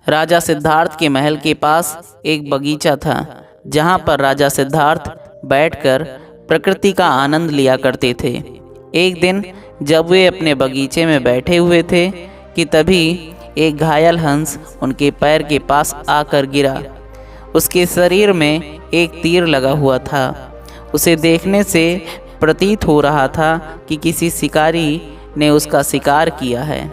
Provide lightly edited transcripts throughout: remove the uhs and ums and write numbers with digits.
राजा सिद्धार्थ के महल के पास एक बगीचा था, जहाँ पर राजा सिद्धार्थ बैठकर प्रकृति का आनंद लिया करते थे। एक दिन जब वे अपने बगीचे में बैठे हुए थे कि तभी एक घायल हंस उनके पैर के पास आकर गिरा। उसके शरीर में एक तीर लगा हुआ था। उसे देखने से प्रतीत हो रहा था कि किसी शिकारी ने उसका शिकार किया है।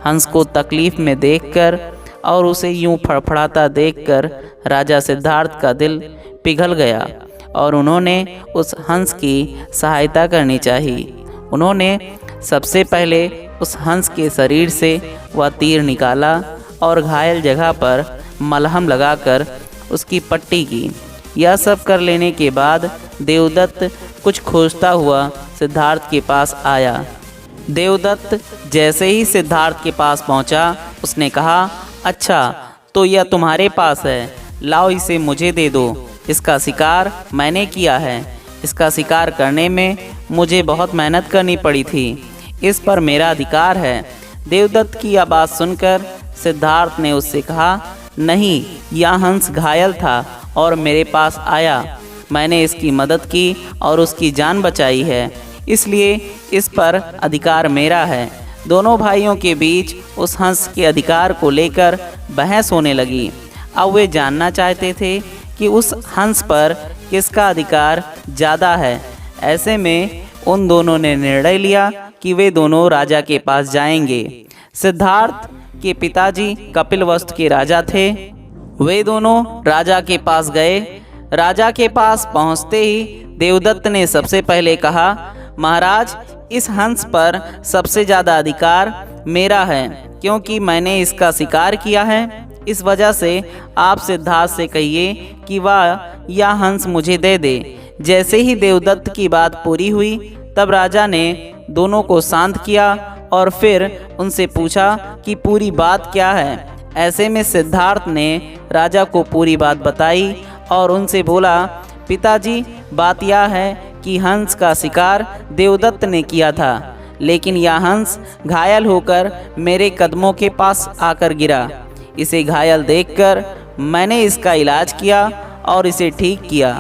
हंस को तकलीफ में देखकर और उसे यूं फड़फड़ाता देखकर राजा सिद्धार्थ का दिल पिघल गया और उन्होंने उस हंस की सहायता करनी चाहिए। उन्होंने सबसे पहले उस हंस के शरीर से वह तीर निकाला और घायल जगह पर मलहम लगाकर उसकी पट्टी की। यह सब कर लेने के बाद देवदत्त कुछ खोजता हुआ सिद्धार्थ के पास आया। देवदत्त जैसे ही सिद्धार्थ के पास पहुंचा, उसने कहा, अच्छा तो यह तुम्हारे पास है, लाओ इसे मुझे दे दो। इसका शिकार मैंने किया है। इसका शिकार करने में मुझे बहुत मेहनत करनी पड़ी थी। इस पर मेरा अधिकार है। देवदत्त की यह बात सुनकर सिद्धार्थ ने उससे कहा, नहीं, यह हंस घायल था और मेरे पास आया। मैंने इसकी मदद की और उसकी जान बचाई है, इसलिए इस पर अधिकार मेरा है। दोनों भाइयों के बीच उस हंस के अधिकार को लेकर बहस होने लगी। अब वे जानना चाहते थे कि उस हंस पर किसका अधिकार ज़्यादा है। ऐसे में उन दोनों ने निर्णय लिया कि वे दोनों राजा के पास जाएंगे। सिद्धार्थ के पिताजी कपिलवस्तु के राजा थे। वे दोनों राजा के पास गए। राजा के पास पहुंचते ही देवदत्त ने सबसे पहले कहा, महाराज, इस हंस पर सबसे ज़्यादा अधिकार मेरा है, क्योंकि मैंने इसका शिकार किया है। इस वजह से आप सिद्धार्थ से कहिए कि वह यह हंस मुझे दे दे। जैसे ही देवदत्त की बात पूरी हुई, तब राजा ने दोनों को शांत किया और फिर उनसे पूछा कि पूरी बात क्या है। ऐसे में सिद्धार्थ ने राजा को पूरी बात बताई और उनसे बोला, पिताजी, बात यह है कि हंस का शिकार देवदत्त ने किया था, लेकिन यह हंस घायल होकर मेरे कदमों के पास आकर गिरा। इसे घायल देखकर मैंने इसका इलाज किया और इसे ठीक किया।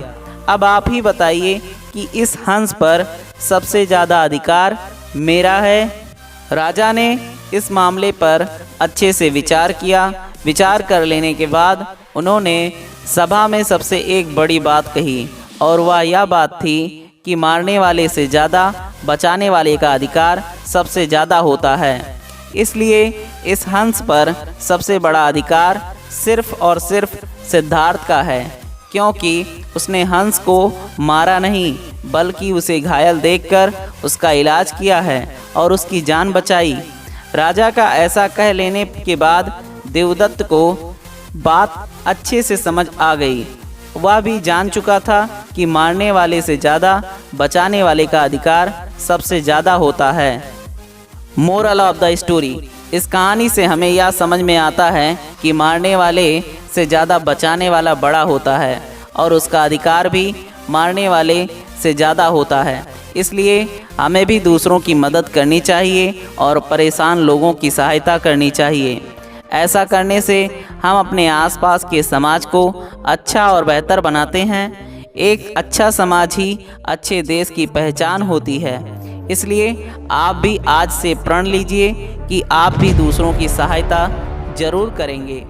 अब आप ही बताइए कि इस हंस पर सबसे ज़्यादा अधिकार मेरा है। राजा ने इस मामले पर अच्छे से विचार किया। विचार कर लेने के बाद उन्होंने सभा में सबसे एक बड़ी बात कही, और वह यह बात थी कि मारने वाले से ज़्यादा बचाने वाले का अधिकार सबसे ज़्यादा होता है। इसलिए इस हंस पर सबसे बड़ा अधिकार सिर्फ और सिर्फ सिद्धार्थ का है, क्योंकि उसने हंस को मारा नहीं, बल्कि उसे घायल देखकर उसका इलाज किया है और उसकी जान बचाई। राजा का ऐसा कह लेने के बाद देवदत्त को बात अच्छे से समझ आ गई। वह भी जान चुका था कि मारने वाले से ज़्यादा बचाने वाले का अधिकार सबसे ज़्यादा होता है। मोरल ऑफ द स्टोरी, इस कहानी से हमें यह समझ में आता है कि मारने वाले से ज़्यादा बचाने वाला बड़ा होता है और उसका अधिकार भी मारने वाले से ज़्यादा होता है। इसलिए हमें भी दूसरों की मदद करनी चाहिए और परेशान लोगों की सहायता करनी चाहिए। ऐसा करने से हम अपने आसपास के समाज को अच्छा और बेहतर बनाते हैं। एक अच्छा समाज ही अच्छे देश की पहचान होती है। इसलिए आप भी आज से प्रण लीजिए कि आप भी दूसरों की सहायता जरूर करेंगे।